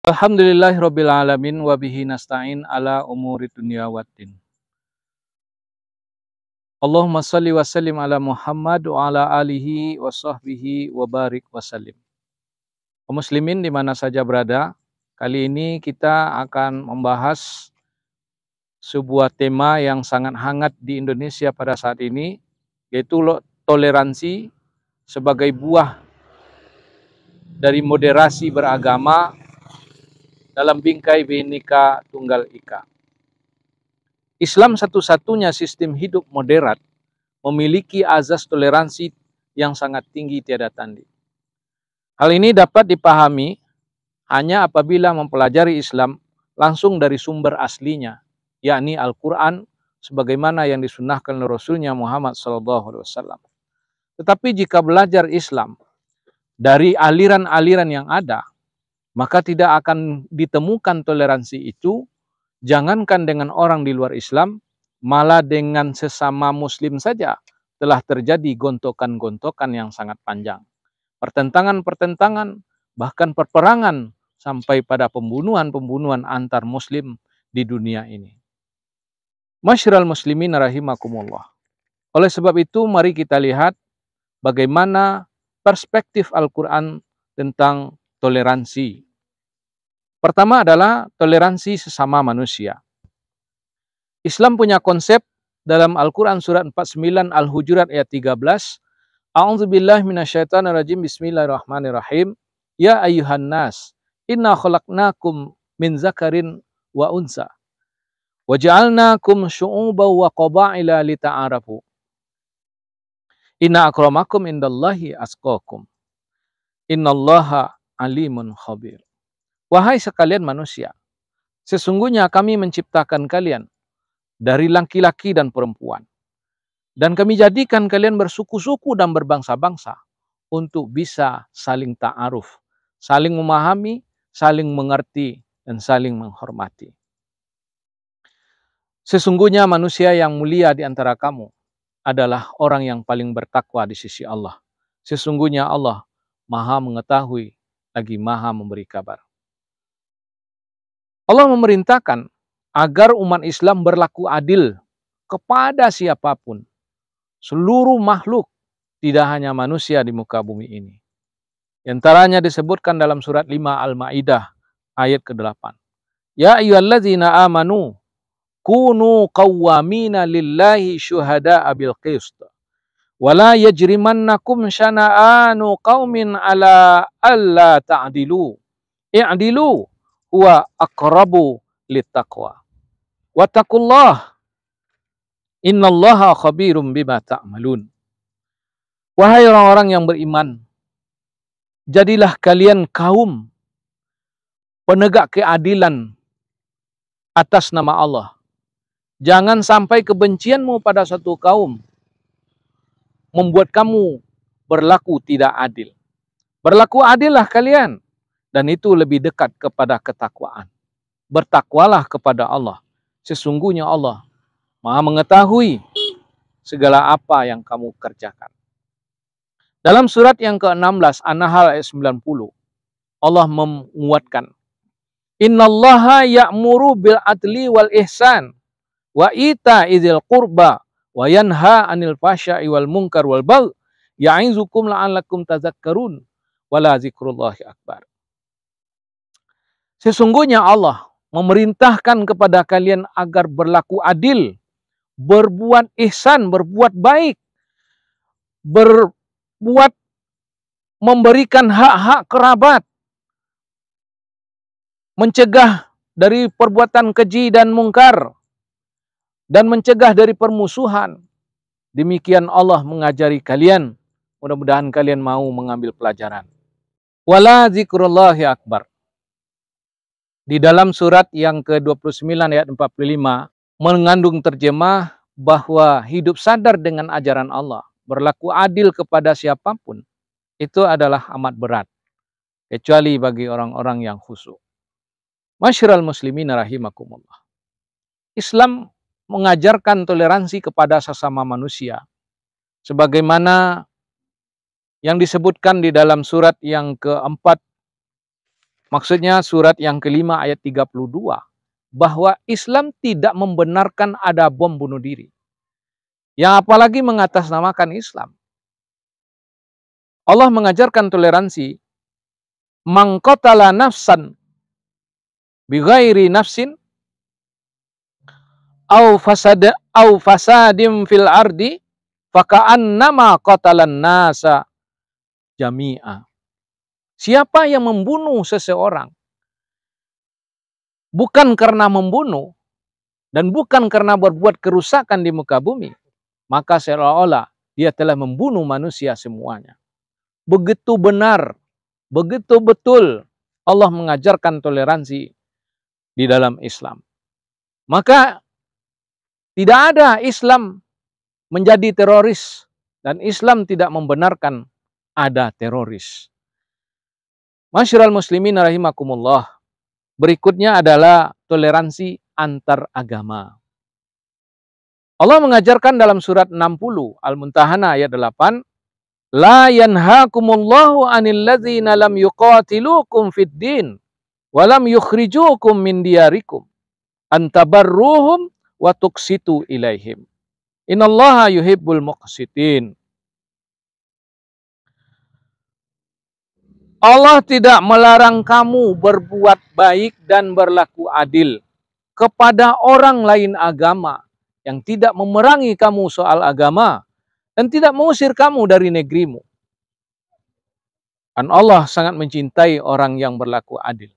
Alhamdulillahirabbil alamin wa bihi nasta'in ala umuri dunya waddin. Allahumma shalli wa sallim ala Muhammad wa ala alihi wa sahbihi wa barik wa sallim. Kaum muslimin di mana saja berada, kali ini kita akan membahas sebuah tema yang sangat hangat di Indonesia pada saat ini, yaitu toleransi sebagai buah dari moderasi beragama dalam bingkai Bhinneka Tunggal Ika. Islam satu-satunya sistem hidup moderat memiliki azas toleransi yang sangat tinggi tiada tanding. Hal ini dapat dipahami hanya apabila mempelajari Islam langsung dari sumber aslinya, yakni Al-Quran, sebagaimana yang disunnahkan oleh Rasulnya Muhammad SAW. Tetapi jika belajar Islam dari aliran-aliran yang ada, maka tidak akan ditemukan toleransi itu. Jangankan dengan orang di luar Islam, malah dengan sesama Muslim saja telah terjadi gontokan-gontokan yang sangat panjang. Pertentangan-pertentangan, bahkan perperangan, sampai pada pembunuhan-pembunuhan antar Muslim di dunia ini. Masyiral muslimin rahimakumullah. Oleh sebab itu, mari kita lihat bagaimana perspektif Al-Quran tentang toleransi. Pertama adalah toleransi sesama manusia. Islam punya konsep dalam Al-Quran surat 49 Al-Hujurat ayat 13. A'udzubillahi minasyaitonirrajim. Bismillahirrahmanirrahim. Ya ayyuhan nas, inna khalaqnakum min zakarin wa unsa. Wa ja'alnakum syu'uban wa qaba'ila lita'arafu. Inna akramakum indallahi atqakum. Innallaha alimun khabir. Wahai sekalian manusia, sesungguhnya kami menciptakan kalian dari laki-laki dan perempuan. Dan kami jadikan kalian bersuku-suku dan berbangsa-bangsa untuk bisa saling ta'aruf, saling memahami, saling mengerti, dan saling menghormati. Sesungguhnya manusia yang mulia di antara kamu adalah orang yang paling bertakwa di sisi Allah. Sesungguhnya Allah Maha mengetahui lagi Maha memberi kabar. Allah memerintahkan agar umat Islam berlaku adil kepada siapapun, seluruh makhluk, tidak hanya manusia di muka bumi ini. Di antaranya disebutkan dalam surat 5 Al-Maidah ayat ke-8. Ya ayyuhalladzina amanu kunu qawwamina lillahi syuhada'a bil qist. Wala yajrimannakum syana'anu qaumin ala alla ta'dilu. I'dilu huwa aqrabu littaqwa. Wattaqullah innallaha khabirum bima ta'malun. Wahai orang-orang yang beriman, jadilah kalian kaum penegak keadilan atas nama Allah. Jangan sampai kebencianmu pada satu kaum membuat kamu berlaku tidak adil. Berlaku adillah kalian, dan itu lebih dekat kepada ketakwaan. Bertakwalah kepada Allah. Sesungguhnya Allah Maha mengetahui segala apa yang kamu kerjakan. Dalam surat yang ke-16 An-Nahl ayat 90, Allah menguatkan, Innallaha ya'muru bil adli wal ihsan wa ita'idzil qurba wa yanha 'anil fahsya'i wal munkar wal baghi ya'izukum la'allakum tadzakkarun wala dzikrullahi akbar. Sesungguhnya Allah memerintahkan kepada kalian agar berlaku adil, berbuat ihsan, berbuat baik, memberikan hak-hak kerabat, mencegah dari perbuatan keji dan mungkar, dan mencegah dari permusuhan. Demikian Allah mengajari kalian. Mudah-mudahan kalian mau mengambil pelajaran. Wala dzikrullahi akbar. Di dalam surat yang ke-29 ayat 45 mengandung terjemah bahwa hidup sadar dengan ajaran Allah, berlaku adil kepada siapapun, itu adalah amat berat, kecuali bagi orang-orang yang khusyuk. Masyiral muslimin rahimakumullah. Islam mengajarkan toleransi kepada sesama manusia, sebagaimana yang disebutkan di dalam surat yang keempat Maksudnya surat yang kelima ayat 32. Bahwa Islam tidak membenarkan ada bom bunuh diri. Yang apalagi mengatasnamakan Islam. Allah mengajarkan toleransi. Man qatala nafsan bighairi nafsin au fasadim fil ardi faka'annama qatalan nasa jami'a. Siapa yang membunuh seseorang bukan karena membunuh dan bukan karena berbuat kerusakan di muka bumi, maka seolah-olah dia telah membunuh manusia semuanya. Begitu benar, begitu betul Allah mengajarkan toleransi di dalam Islam. Maka tidak ada Islam menjadi teroris dan Islam tidak membenarkan ada teroris. Masyiral muslimin rahimakumullah. Berikutnya adalah toleransi antar agama. Allah mengajarkan dalam surat 60 Al-Mumtahanah ayat 8, la yanhaakumullahu 'anil ladzina lam yuqatilukum fid din wa lam yukhrijukum min diyarikum an tabarruhum wa tuqsitu ilaihim. Innallaha yuhibbul muqsitin. Allah tidak melarang kamu berbuat baik dan berlaku adil kepada orang lain agama yang tidak memerangi kamu soal agama dan tidak mengusir kamu dari negerimu. Dan Allah sangat mencintai orang yang berlaku adil.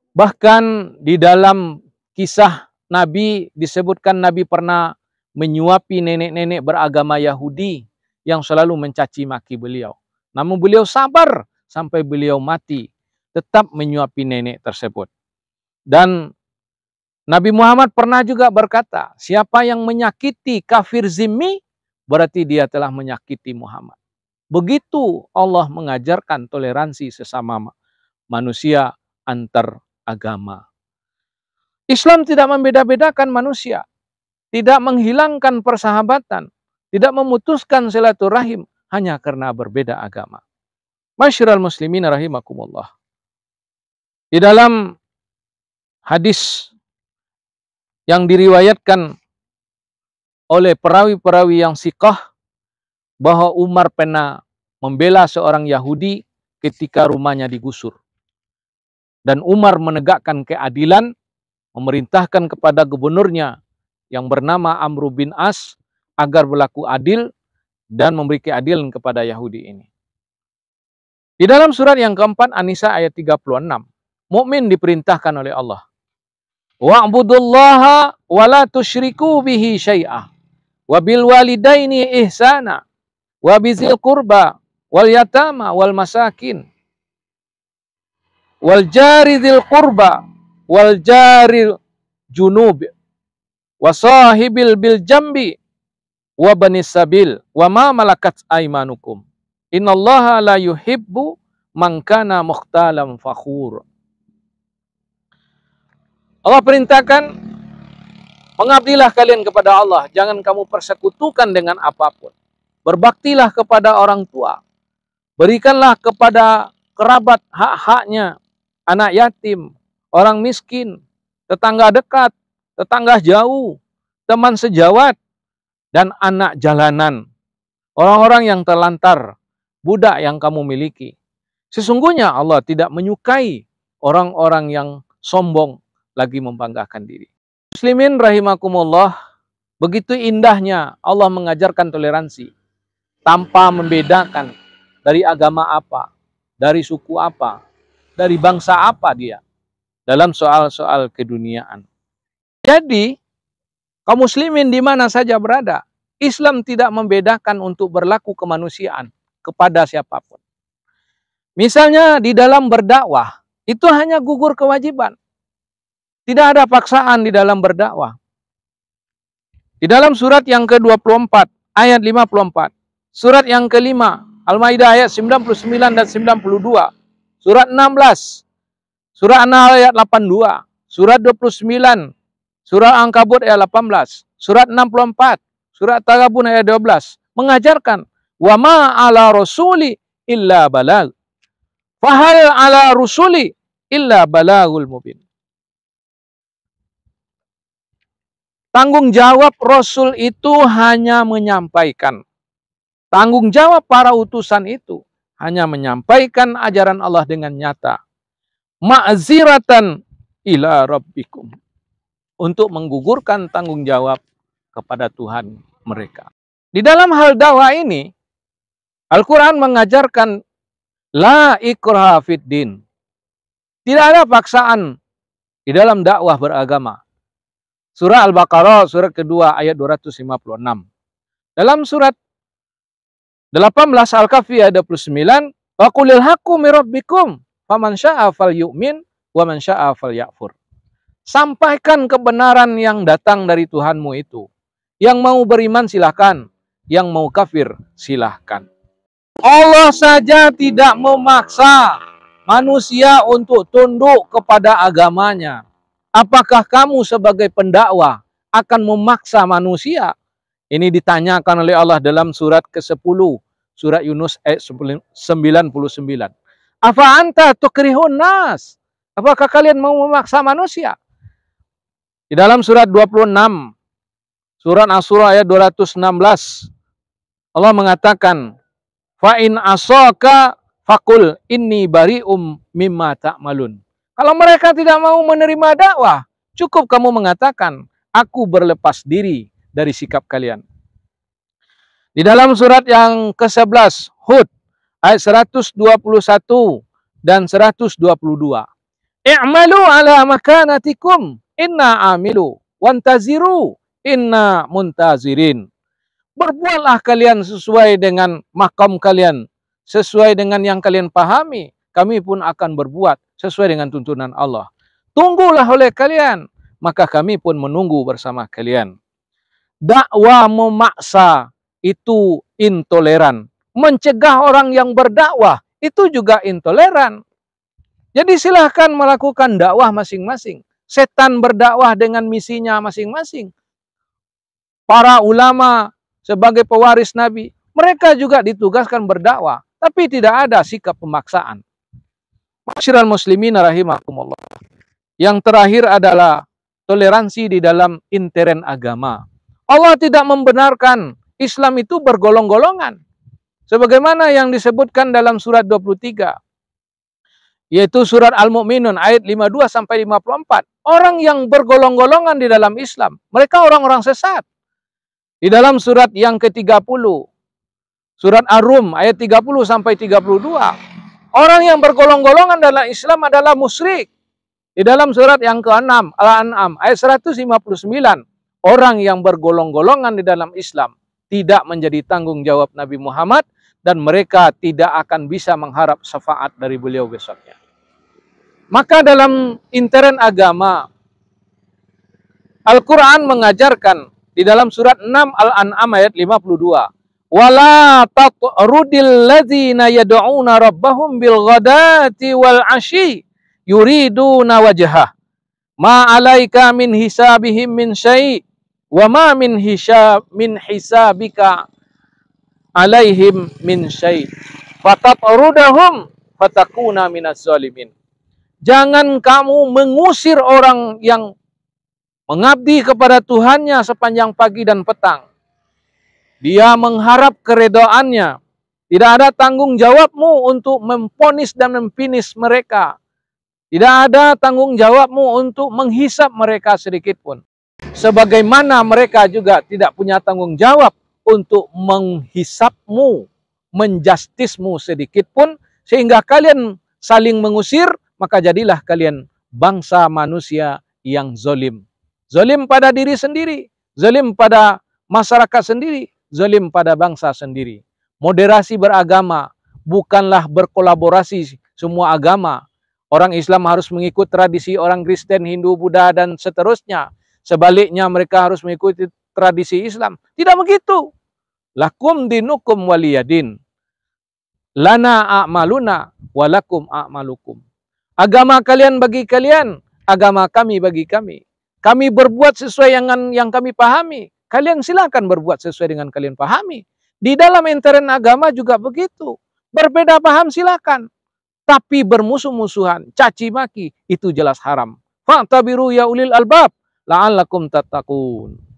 Bahkan di dalam kisah Nabi disebutkan Nabi pernah menyuapi nenek-nenek beragama Yahudi yang selalu mencaci maki beliau. Namun beliau sabar sampai beliau mati, tetap menyuapi nenek tersebut. Dan Nabi Muhammad pernah juga berkata, siapa yang menyakiti kafir zimmi, berarti dia telah menyakiti Muhammad. Begitu Allah mengajarkan toleransi sesama manusia antar agama. Islam tidak membeda-bedakan manusia, tidak menghilangkan persahabatan, tidak memutuskan silaturahim, hanya karena berbeda agama. Masyiral muslimin rahimakumullah. Di dalam hadis yang diriwayatkan oleh perawi-perawi yang siqah bahwa Umar pernah membela seorang Yahudi ketika rumahnya digusur. Dan Umar menegakkan keadilan, memerintahkan kepada gubernurnya yang bernama Amr bin As agar berlaku adil dan memberi keadilan kepada Yahudi ini. Di dalam surat yang keempat An-Nisa ayat 36, mukmin diperintahkan oleh Allah, wa'budullaha wa la tusyriku bihi syai'ah wa bil walidaini ihsana wa bizil qurba wal yatama wal masakin wal jari dzil qurba wal jaril junub wa sahibil bil jambi wa banis sabil wa ma malakat aimanukum innallaha la yuhibbu man kana mukhtalan fakhur. Allah perintahkan, mengabdilah kalian kepada Allah, jangan kamu persekutukan dengan apapun. Berbaktilah kepada orang tua, berikanlah kepada kerabat hak-haknya, anak yatim, orang miskin, tetangga dekat, tetangga jauh, teman sejawat, dan anak jalanan, orang-orang yang terlantar, budak yang kamu miliki. Sesungguhnya Allah tidak menyukai orang-orang yang sombong lagi membanggakan diri. Muslimin rahimakumullah, begitu indahnya Allah mengajarkan toleransi tanpa membedakan dari agama apa, dari suku apa, dari bangsa apa dia dalam soal-soal keduniaan. Jadi kaum muslimin di mana saja berada, Islam tidak membedakan untuk berlaku kemanusiaan kepada siapapun. Misalnya di dalam berdakwah, itu hanya gugur kewajiban. Tidak ada paksaan di dalam berdakwah. Di dalam surat yang ke-24, ayat 54, surat yang kelima, Al-Maidah ayat 99 dan 92, surat 16, surat An-Nahl ayat 82, surat 29, Surah Ankabut ayat 18, surat 64, surat Taghabun ayat 12 mengajarkan wa ma ala rasuli illa balag. Fahal ala rusuli illa balagul mubin. Tanggung jawab Rasul itu hanya menyampaikan. Tanggung jawab para utusan itu hanya menyampaikan ajaran Allah dengan nyata. Ma'ziratan ila rabbikum. Untuk menggugurkan tanggung jawab kepada Tuhan mereka. Di dalam hal dakwah ini, Al-Quran mengajarkan la ikraha fid din. Tidak ada paksaan di dalam dakwah beragama. Surah Al-Baqarah, surat kedua ayat 256. Dalam surat 18 Al-Kahfi ayat 29, wa qulil haqqu mir rabbikum faman syaa'a falyu'min wa man syaa'a falyakfur. Sampaikan kebenaran yang datang dari Tuhanmu itu. Yang mau beriman silahkan, yang mau kafir silahkan. Allah saja tidak memaksa manusia untuk tunduk kepada agamanya. Apakah kamu sebagai pendakwah akan memaksa manusia? Ini ditanyakan oleh Allah dalam surat ke-10, surat Yunus ayat 99. Afa anta tukrihun nas? Apakah kalian mau memaksa manusia? Di dalam surat 26, surat Asy-Syura ayat 216, Allah mengatakan, fa in asaka faqul inni bari'um mimma ta'malun. Kalau mereka tidak mau menerima dakwah, cukup kamu mengatakan, aku berlepas diri dari sikap kalian. Di dalam surat yang ke-11, Hud, ayat 121 dan 122. I'malu ala makanatikum, inna amilu, wantaziru, inna muntazirin. Berbuatlah kalian sesuai dengan makam kalian, sesuai dengan yang kalian pahami. Kami pun akan berbuat sesuai dengan tuntunan Allah. Tunggulah oleh kalian, maka kami pun menunggu bersama kalian. Dakwah memaksa itu intoleran. Mencegah orang yang berdakwah itu juga intoleran. Jadi silahkan melakukan dakwah masing-masing. Setan berdakwah dengan misinya masing-masing. Para ulama sebagai pewaris Nabi, mereka juga ditugaskan berdakwah, tapi tidak ada sikap pemaksaan. Masyiral muslimin rahimakumullah. Yang terakhir adalah toleransi di dalam intern agama. Allah tidak membenarkan Islam itu bergolong-golongan. Sebagaimana yang disebutkan dalam surat 23. Yaitu surat Al-Mu'minun ayat 52 sampai 54. Orang yang bergolong-golongan di dalam Islam, mereka orang-orang sesat. Di dalam surat yang ke-30, surat Ar-Rum ayat 30 sampai 32, orang yang bergolong-golongan dalam Islam adalah musyrik. Di dalam surat yang ke-6, Al-An'am ayat 159, orang yang bergolong-golongan di dalam Islam tidak menjadi tanggung jawab Nabi Muhammad, dan mereka tidak akan bisa mengharap syafaat dari beliau besoknya. Maka dalam intern agama, Al-Quran mengajarkan di dalam surat 6 Al-An'am ayat 52, wala taqrudil ladzina yad'una rabbahum bil ghadati wal 'ashyi yuriduna wajhah ma 'alaika min hisabihim min syai' wa ma min hisabika alaihim min syai' fatatrudahum fatakuna minaz zalimin. Jangan kamu mengusir orang yang mengabdi kepada Tuhannya sepanjang pagi dan petang. Dia mengharap keredaannya. Tidak ada tanggung jawabmu untuk memponis dan memfinis mereka. Tidak ada tanggung jawabmu untuk menghisap mereka sedikit pun. Sebagaimana mereka juga tidak punya tanggung jawab untuk menghisapmu, menjustismu sedikit pun, sehingga kalian saling mengusir, maka jadilah kalian bangsa manusia yang zalim. Zalim pada diri sendiri, zalim pada masyarakat sendiri, zalim pada bangsa sendiri. Moderasi beragama bukanlah berkolaborasi semua agama. Orang Islam harus mengikut tradisi orang Kristen, Hindu, Buddha, dan seterusnya. Sebaliknya mereka harus mengikuti tradisi Islam. Tidak begitu. Lakum dinukum waliyadin. Lana a'maluna walakum a'malukum. Agama kalian bagi kalian, agama kami bagi kami. Kami berbuat sesuai dengan yang kami pahami. Kalian silakan berbuat sesuai dengan kalian pahami. Di dalam intern agama juga begitu. Berbeda paham silakan. Tapi bermusuh-musuhan, caci maki, itu jelas haram. Fa'tabiru ya ulil albab la'allakum tattaqun.